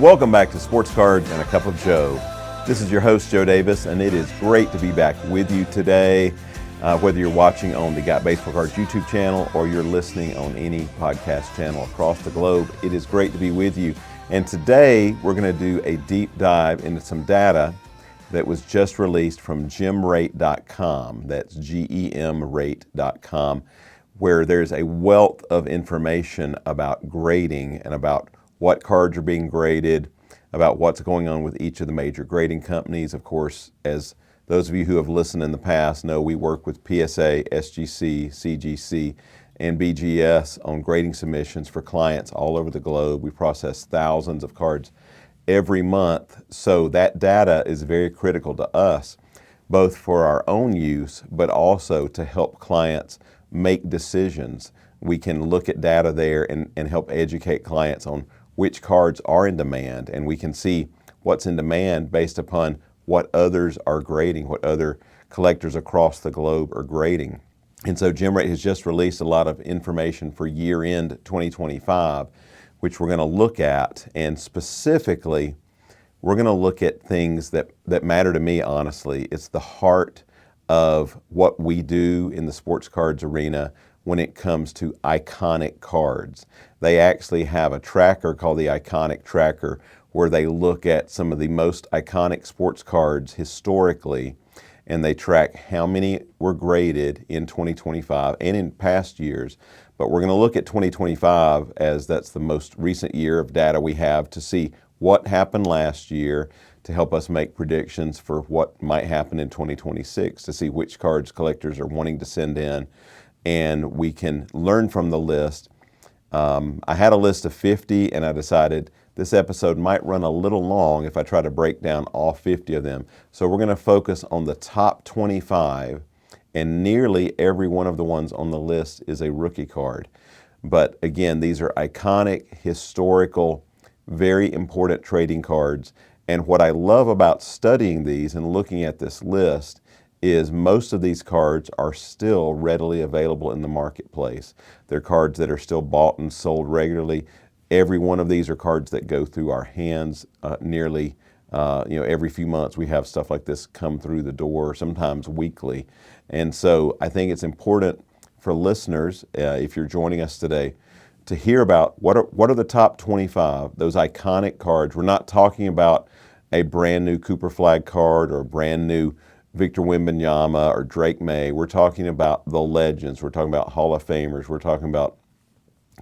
Welcome back to Sports Cards and a Cup of Joe. This is your host, Joe Davis, and it is great to be back with you today. Whether you're watching on the Got Baseball Cards YouTube channel or you're listening on any podcast channel across the globe, it is great to be with you. And today we're going to do a deep dive into some data that was just released from gemrate.com. That's GEMrate.com, where there's a wealth of information about grading and about what cards are being graded, about what's going on with each of the major grading companies. Of course, as those of you who have listened in the past know, we work with PSA, SGC, CGC, and BGS on grading submissions for clients all over the globe. We process thousands of cards every month, so that data is very critical to us, both for our own use, but also to help clients make decisions. We can look at data there and help educate clients on which cards are in demand, and we can see what's in demand based upon what others are grading, what other collectors across the globe are grading. And so GemRate has just released a lot of information for year-end 2025, which we're going to look at, and specifically, we're going to look at things that matter to me, honestly. It's the heart of what we do in the sports cards arena when it comes to iconic cards. They actually have a tracker called the Iconic Tracker where they look at some of the most iconic sports cards historically, and they track how many were graded in 2025 and in past years. But we're going to look at 2025 as that's the most recent year of data we have to see what happened last year, to help us make predictions for what might happen in 2026, to see which cards collectors are wanting to send in, and we can learn from the list. I had a list of 50, and I decided this episode might run a little long if I try to break down all 50 of them. So we're going to focus on the top 25, and nearly every one of the ones on the list is a rookie card. But again, these are iconic, historical, very important trading cards. And what I love about studying these and looking at this list is most of these cards are still readily available in the marketplace. They're cards that are still bought and sold regularly. Every one of these are cards that go through our hands nearly every few months. We have stuff like this come through the door, sometimes weekly. And so I think it's important for listeners, if you're joining us today, to hear about what are the top 25, those iconic cards. We're not talking about a brand new Cooper Flag card or a brand new Victor Wembanyama or Drake May. We're talking about the legends. We're talking about Hall of Famers. We're talking about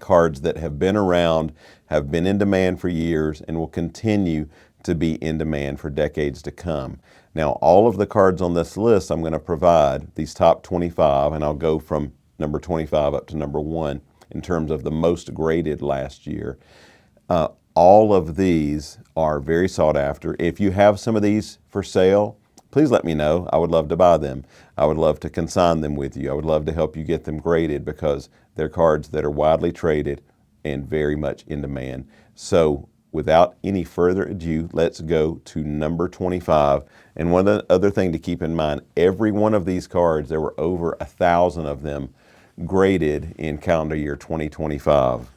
cards that have been around, have been in demand for years, and will continue to be in demand for decades to come. Now, all of the cards on this list, I'm going to provide these top 25, and I'll go from number 25 up to number 1 in terms of the most graded last year. All of these are very sought after. If you have some of these for sale, please let me know. I would love to buy them. I would love to consign them with you. I would love to help you get them graded because they're cards that are widely traded and very much in demand. So without any further ado, let's go to number 25. And one other thing to keep in mind, every one of these cards, there were over 1,000 of them graded in calendar year 2025.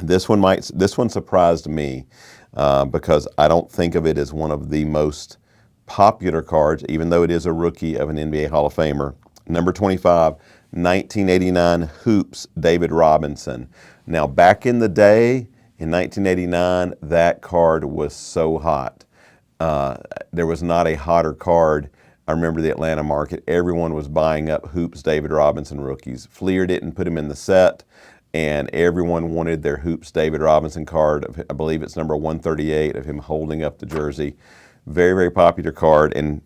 This one surprised me because I don't think of it as one of the most popular cards, even though it is a rookie of an NBA Hall of Famer. Number 25, 1989 Hoops, David Robinson. Now, back in the day, in 1989, that card was so hot. There was not a hotter card. I remember the Atlanta market. Everyone was buying up Hoops, David Robinson rookies. Fleer didn't put him in the set, and everyone wanted their Hoops, David Robinson card. I believe it's number 138 of him holding up the jersey. Very, very popular card, and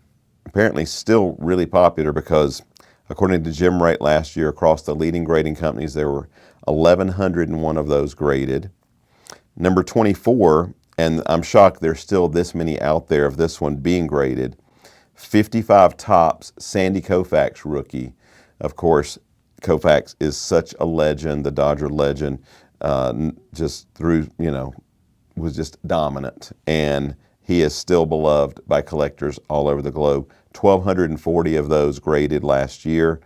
apparently still really popular because according to GemRate last year, across the leading grading companies, there were 1,101 of those graded. Number 24, and I'm shocked there's still this many out there of this one being graded, 55 Topps, Sandy Koufax rookie. Of course, Koufax is such a legend, the Dodger legend, was just dominant. And he is still beloved by collectors all over the globe. 1,240 of those graded last year.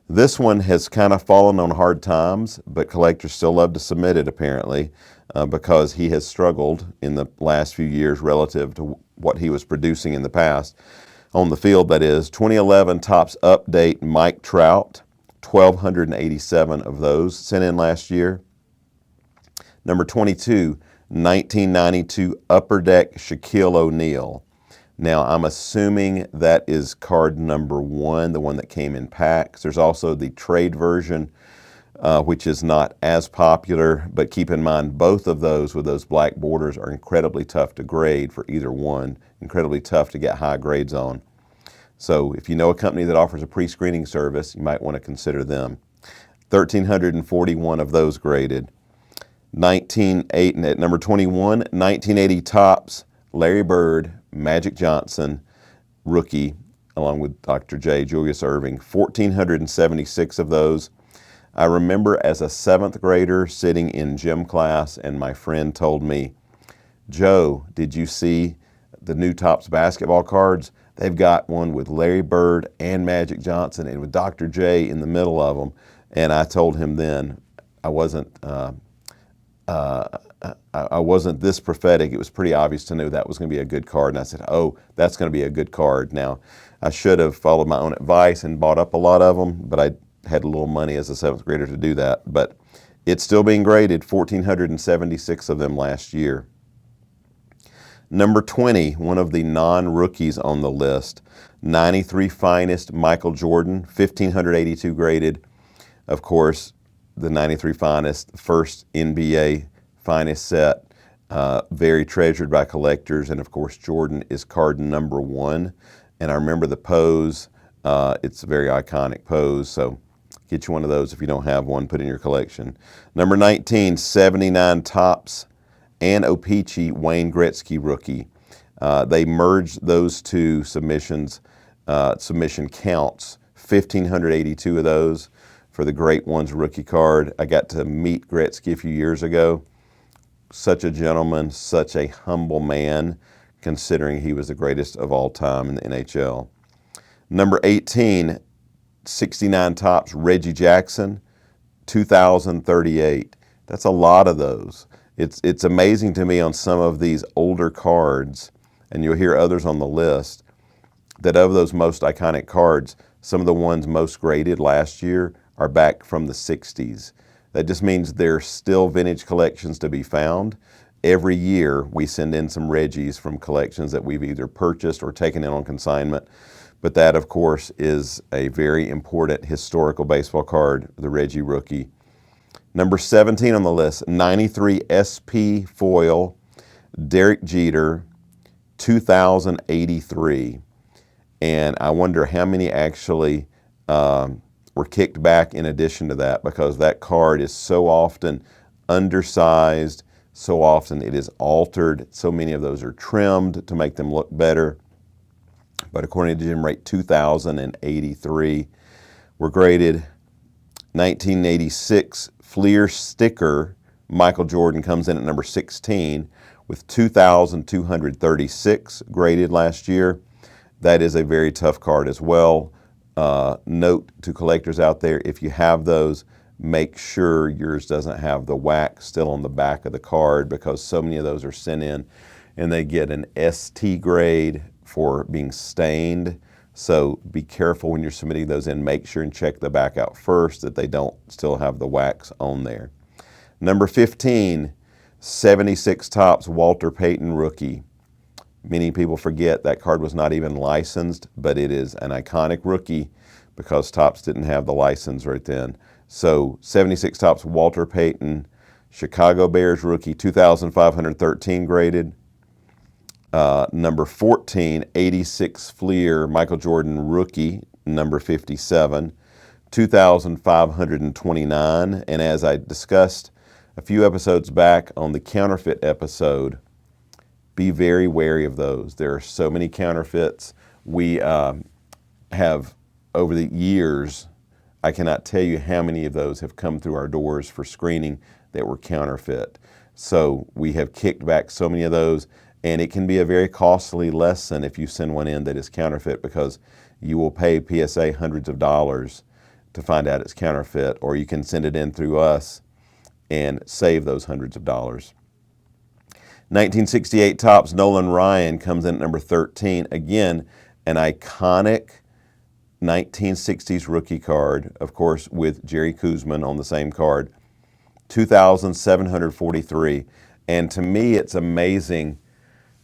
This one has kind of fallen on hard times, but collectors still love to submit it apparently. because he has struggled in the last few years relative to what he was producing in the past. On the field, that is. 2011 Topps Update Mike Trout, 1,287 of those sent in last year. Number 22, 1992 Upper Deck Shaquille O'Neal. Now, I'm assuming that is card number 1, the one that came in packs. There's also the trade version, which is not as popular, but keep in mind both of those with those black borders are incredibly tough to grade for either one, incredibly tough to get high grades on. So if you know a company that offers a pre-screening service, you might want to consider them. 1,341 of those graded. At number 21, 1980 Topps Larry Bird, Magic Johnson, rookie, along with Dr. J, Julius Erving, 1,476 of those. I remember as a 7th grader sitting in gym class and my friend told me, "Joe, did you see the new Topps basketball cards? They've got one with Larry Bird and Magic Johnson and with Dr. J in the middle of them." And I told him then I wasn't this prophetic. It was pretty obvious to know that was going to be a good card. And I said, "Oh, that's going to be a good card." Now, I should have followed my own advice and bought up a lot of them, but I had a little money as a 7th grader to do that. But it's still being graded, 1,476 of them last year. Number 20, one of the non-rookies on the list, 93 Finest Michael Jordan, 1,582 graded. Of course, the 93 Finest, first NBA Finest set, very treasured by collectors. And of course, Jordan is card number 1. And I remember the pose. It's a very iconic pose. So get you one of those if you don't have one, put in your collection. Number 19, 79 Topps and O-Pee-Chee Wayne Gretzky rookie. They merged those two submission counts, 1,582 of those for the Great Ones rookie card. I got to meet Gretzky a few years ago. Such a gentleman, such a humble man, considering he was the greatest of all time in the NHL. Number 18, 69 Topps Reggie Jackson, 2,038. That's a lot of those. It's amazing to me on some of these older cards, and you'll hear others on the list, that of those most iconic cards, some of the ones most graded last year are back from the 60s. That just means there's still vintage collections to be found. Every year we send in some Reggies from collections that we've either purchased or taken in on consignment. But that, of course, is a very important historical baseball card, the Reggie rookie. Number 17 on the list, 93 SP foil, Derek Jeter, 2,083. And I wonder how many actually were kicked back in addition to that, because that card is so often undersized, so often it is altered. So many of those are trimmed to make them look better. But according to Jim Rate, 2,083 were graded. 1986 Fleer sticker, Michael Jordan comes in at number 16 with 2,236 graded last year. That is a very tough card as well. Note to collectors out there, if you have those, make sure yours doesn't have the wax still on the back of the card, because so many of those are sent in and they get an ST grade for being stained. So be careful when you're submitting those in. Make sure and check the back out first that they don't still have the wax on there. Number 15, 76 Topps Walter Payton rookie. Many people forget that card was not even licensed, but it is an iconic rookie because Topps didn't have the license right then. So 76 Topps Walter Payton, Chicago Bears rookie, 2,513 graded. Number 14, 86 Fleer, Michael Jordan rookie, number 57, 2,529. And as I discussed a few episodes back on the counterfeit episode, be very wary of those. There are so many counterfeits. We have, over the years, I cannot tell you how many of those have come through our doors for screening that were counterfeit. So we have kicked back so many of those, and it can be a very costly lesson if you send one in that is counterfeit, because you will pay PSA hundreds of dollars to find out it's counterfeit, or you can send it in through us and save those hundreds of dollars. 1968 Topps Nolan Ryan comes in at number 13. Again, an iconic 1960s rookie card, of course, with Jerry Koosman on the same card. 2,743. And to me, it's amazing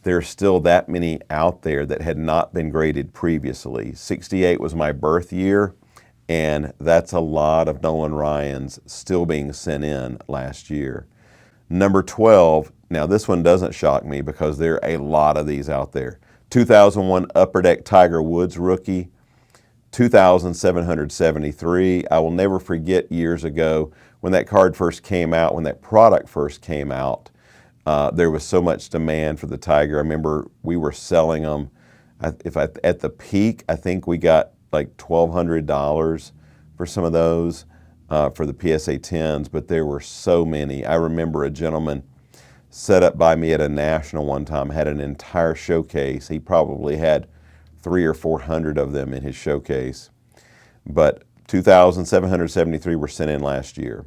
there's still that many out there that had not been graded previously. 68 was my birth year, and that's a lot of Nolan Ryans still being sent in last year. Number 12, now this one doesn't shock me because there are a lot of these out there. 2001 Upper Deck Tiger Woods rookie, 2,773. I will never forget years ago when that card first came out, when that product first came out, there was so much demand for the Tiger. I remember we were selling them. At the peak, I think we got like $1,200 for some of those for the PSA 10s, but there were so many. I remember a gentleman set up by me at a national one time, had an entire showcase. He probably had 300 or 400 of them in his showcase. But 2,773 were sent in last year.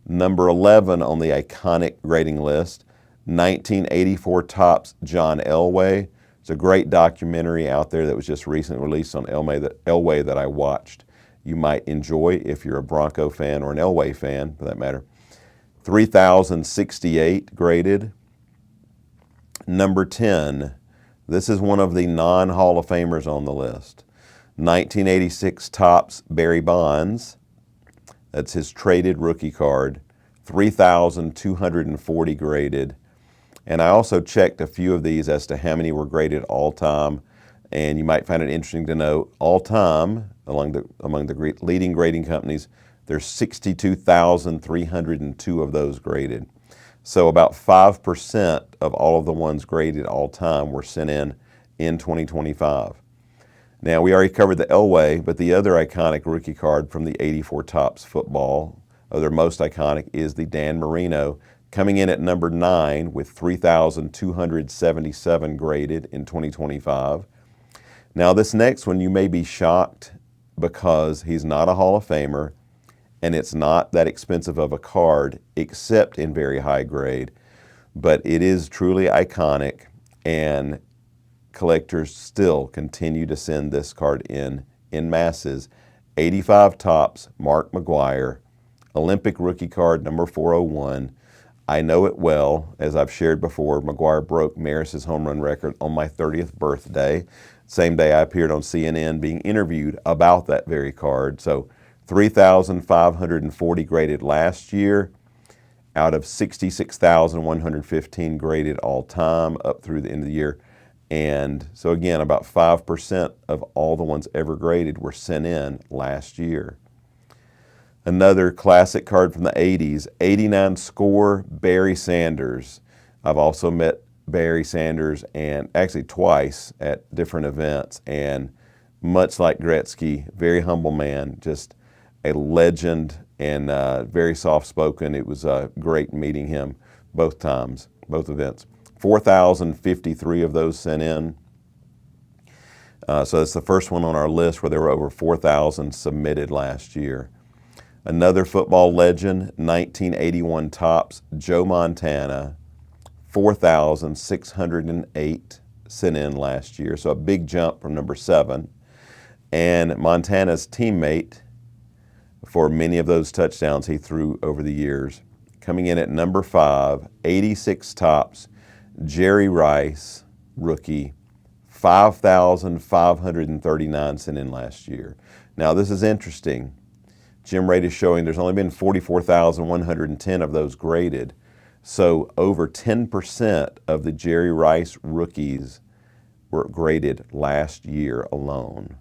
Number 11 on the iconic grading list, 1984 Topps John Elway. It's a great documentary out there that was just recently released on Elway that I watched. You might enjoy if you're a Bronco fan or an Elway fan, for that matter. 3,068 graded. Number 10, this is one of the non-Hall of Famers on the list. 1986 Topps Barry Bonds. That's his traded rookie card. 3,240 graded. And I also checked a few of these as to how many were graded all time. And you might find it interesting to know all time, among the leading grading companies, there's 62,302 of those graded. So about 5% of all of the ones graded all time were sent in 2025. Now, we already covered the Elway, but the other iconic rookie card from the 84 Topps football, other most iconic, is the Dan Marino, coming in at number 9 with 3,277 graded in 2025. Now, this next one, you may be shocked because he's not a Hall of Famer, and it's not that expensive of a card, except in very high grade, but it is truly iconic, and collectors still continue to send this card in masses. 85 Topps Mark McGwire, Olympic rookie card number 401. I know it well. As I've shared before, McGwire broke Maris's home run record on my 30th birthday. Same day I appeared on CNN being interviewed about that very card. So 3,540 graded last year out of 66,115 graded all time up through the end of the year. And so again, about 5% of all the ones ever graded were sent in last year. Another classic card from the 80s, 89 Score Barry Sanders. I've also met Barry Sanders, and actually twice at different events, and much like Gretzky, very humble man, just a legend, and very soft-spoken. It was great meeting him both times, both events. 4,053 of those sent in. So it's the first one on our list where there were over 4,000 submitted last year. Another football legend, 1981 Topps Joe Montana, 4,608 sent in last year, so a big jump from number 7. And Montana's teammate for many of those touchdowns he threw over the years. Coming in at number 5, 86 Topps Jerry Rice, rookie, 5,539 sent in last year. Now this is interesting. Gem Rate is showing there's only been 44,110 of those graded. So over 10% of the Jerry Rice rookies were graded last year alone.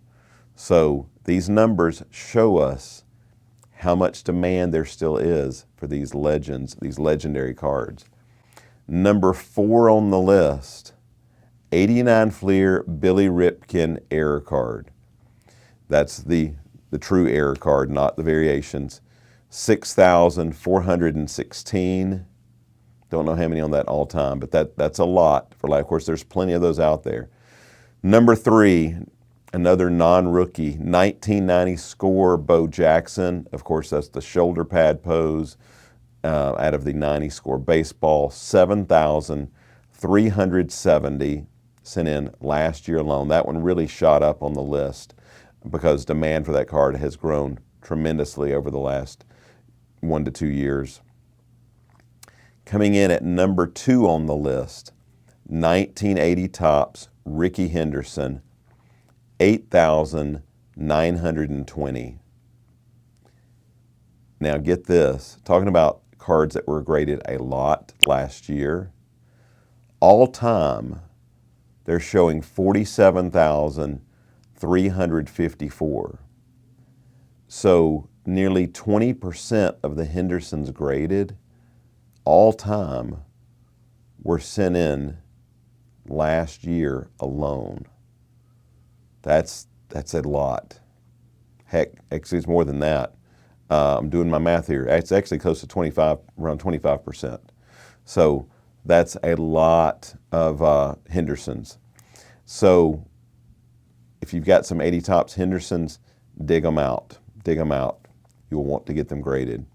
So these numbers show us how much demand there still is for these legends, these legendary cards. Number 4 on the list, 89 Fleer Billy Ripken error card. That's the true error card, not the variations. 6,416. Don't know how many on that all time, but that's a lot for life. Of course, there's plenty of those out there. Number 3, another non-rookie, 1990 Score Bo Jackson. Of course, that's the shoulder pad pose out of the 90 Score baseball. 7,000 370 sent in last year alone. That one really shot up on the list because demand for that card has grown tremendously over the last 1 to 2 years. Coming in at number 2 on the list, 1980 Topps Ricky Henderson, 8,920. Now get this, talking about cards that were graded a lot last year, all time they're showing 47,354. So nearly 20% of the Hendersons graded all time were sent in last year alone. That's a lot. Heck, actually it's more than that. I'm doing my math here. It's actually close to 25, around 25%. So that's a lot of Hendersons. So if you've got some 80 Topps Hendersons, dig them out. Dig them out. You'll want to get them graded.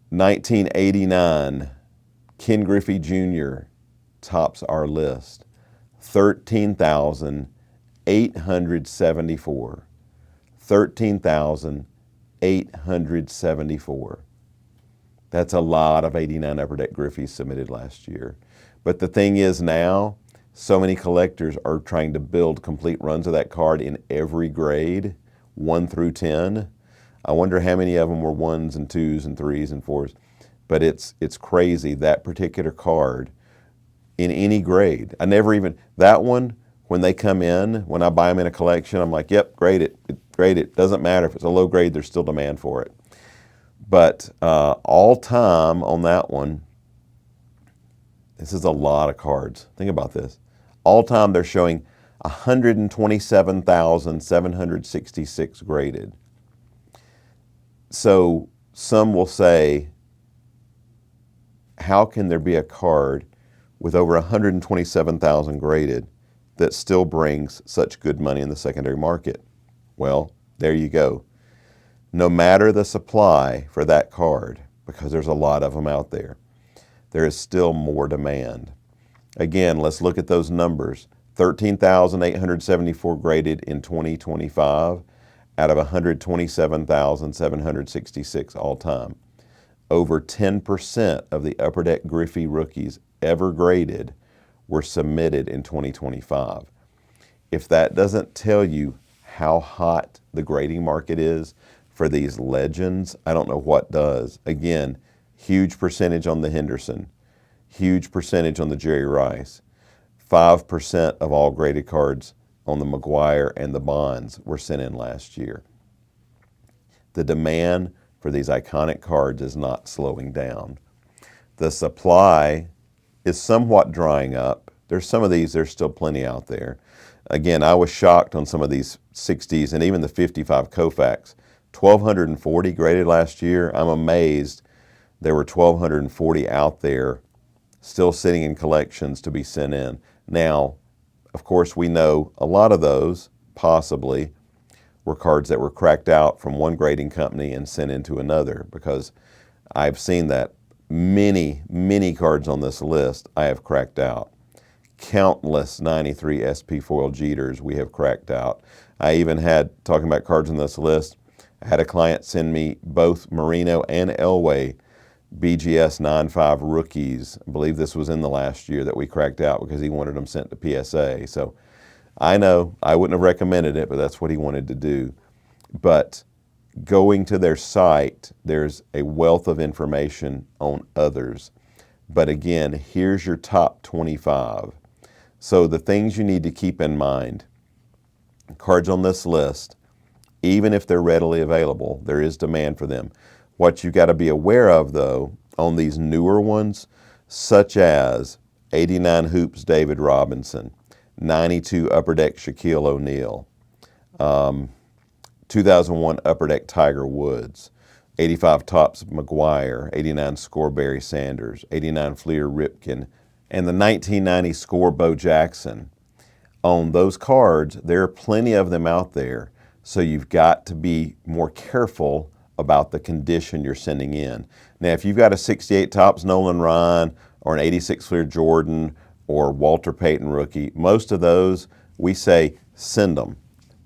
1989, Ken Griffey Jr. tops our list. 13,874. 13,874. That's a lot of 89 Upper Deck Griffeys submitted last year. But the thing is now, so many collectors are trying to build complete runs of that card in every grade, 1 through 10. I wonder how many of them were 1s and 2s and 3s and 4s. But it's crazy, that particular card in any grade. I never even, that one, when they come in, when I buy them in a collection, I'm like, yep, grade it, grade it. Doesn't matter if it's a low grade, there's still demand for it. But all time on that one, this is a lot of cards. Think about this. All time they're showing 127,766 graded. So some will say, how can there be a card with over 127,000 graded that still brings such good money in the secondary market? Well, there you go. No matter the supply for that card, because there's a lot of them out there, there is still more demand. Again, let's look at those numbers. 13,874 graded in 2025 out of 127,766 all time. Over 10% of the Upper Deck Griffey rookies ever graded were submitted in 2025. If that doesn't tell you how hot the grading market is for these legends, I don't know what does. Again, huge percentage on the Henderson, huge percentage on the Jerry Rice. 5% of all graded cards on the McGuire and the Bonds were sent in last year. The demand for these iconic cards is not slowing down. The supply is somewhat drying up. There's some of these, there's still plenty out there. Again, I was shocked on some of these 60s and even the 55 Koufax. 1,240 graded last year. I'm amazed there were 1,240 out there still sitting in collections to be sent in. Now, of course, we know a lot of those possibly were cards that were cracked out from one grading company and sent into another, because I've seen that. Many cards on this list I have cracked out. Countless 93 SP foil Jeters we have cracked out. I even had, talking about cards on this list, I had a client send me both Marino and Elway BGS 9.5 rookies. I believe this was in the last year that we cracked out because he wanted them sent to PSA. So I know I wouldn't have recommended it, but that's what he wanted to do. But going to their site, there's a wealth of information on others. But again, here's your top 25. So the things you need to keep in mind, cards on this list, even if they're readily available, there is demand for them. What you got to be aware of, though, on these newer ones, such as 89 Hoops David Robinson, 92 Upper Deck Shaquille O'Neal, 2001 Upper Deck Tiger Woods, 85 Topps McGuire, 89 Score Barry Sanders, 89 Fleer Ripken, and the 1990 Score Bo Jackson. On those cards, there are plenty of them out there, so you've got to be more careful about the condition you're sending in. Now, if you've got a 68 Topps Nolan Ryan or an 86 Fleer Jordan or Walter Payton rookie, most of those we say send them.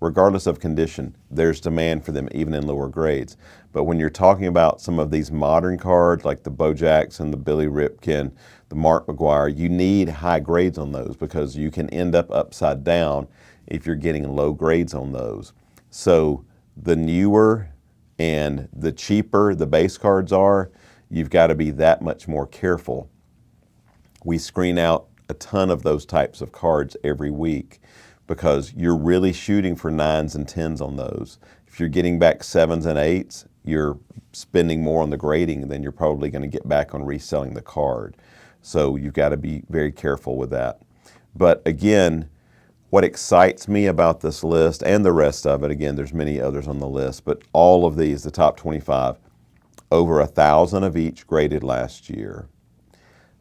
Regardless of condition, there's demand for them even in lower grades. But when you're talking about some of these modern cards like the Bo Jackson, the Billy Ripken, the Mark McGwire, you need high grades on those because you can end up upside down if you're getting low grades on those. So the newer and the cheaper the base cards are, you've got to be that much more careful. We screen out a ton of those types of cards every week because you're really shooting for 9s and 10s on those. If you're getting back 7s and 8s, you're spending more on the grading than you're probably going to get back on reselling the card. So you've got to be very careful with that. But again, what excites me about this list and the rest of it, again, there's many others on the list, but all of these, the top 25, over 1,000 of each graded last year.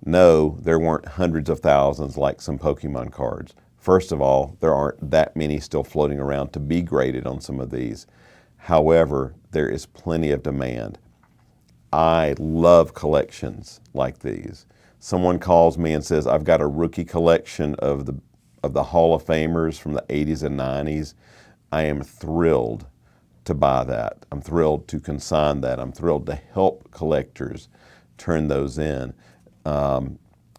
No, there weren't hundreds of thousands like some Pokemon cards. First of all, there aren't that many still floating around to be graded on some of these. However, there is plenty of demand. I love collections like these. Someone calls me and says, I've got a rookie collection of the Hall of Famers from the 80s and 90s. I am thrilled to buy that. I'm thrilled to consign that. I'm thrilled to help collectors turn those in.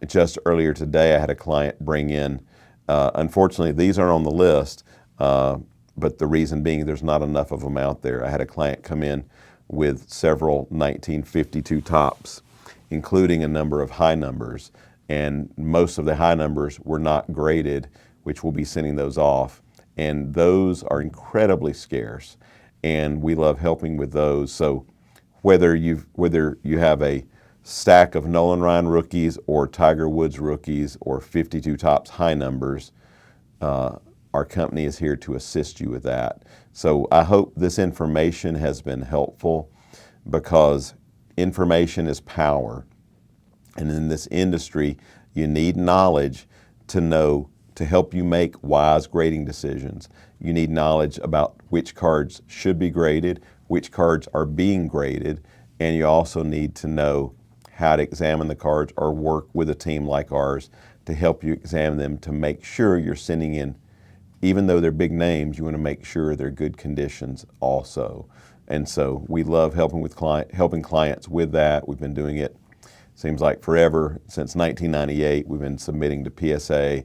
Just earlier today, I had a client bring in, unfortunately, these aren't on the list, but the reason being there's not enough of them out there. I had a client come in with several 1952 tops, including a number of high numbers, and most of the high numbers were not graded, which we'll be sending those off, and those are incredibly scarce, and we love helping with those. So whether you have a stack of Nolan Ryan rookies or Tiger Woods rookies or 52 tops high numbers, our company is here to assist you with that. So I hope this information has been helpful because information is power. And in this industry, you need knowledge to help you make wise grading decisions. You need knowledge about which cards should be graded, which cards are being graded, and you also need to know how to examine the cards or work with a team like ours to help you examine them to make sure you're sending in, even though they're big names, you want to make sure they're good conditions also. And so we love helping clients with that. We've been doing it, seems like forever, since 1998. We've been submitting to PSA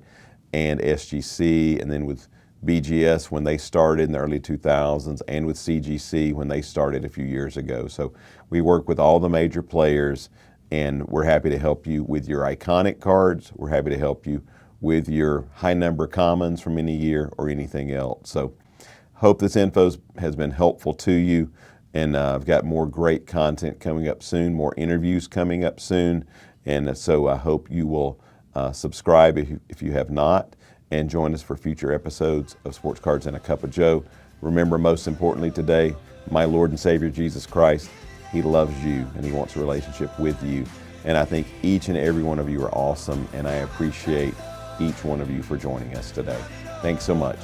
and SGC, and then with BGS when they started in the early 2000s, and with CGC when they started a few years ago. So we work with all the major players, and we're happy to help you with your iconic cards. We're happy to help you with your high number commons from any year or anything else. So hope this info has been helpful to you, and I've got more great content coming up soon, more interviews coming up soon, and so I hope you will subscribe if you have not, and join us for future episodes of Sports Cards and a Cup of Joe. Remember, most importantly today, my Lord and Savior Jesus Christ, He loves you and He wants a relationship with you. And I think each and every one of you are awesome, and I appreciate each one of you for joining us today. Thanks so much.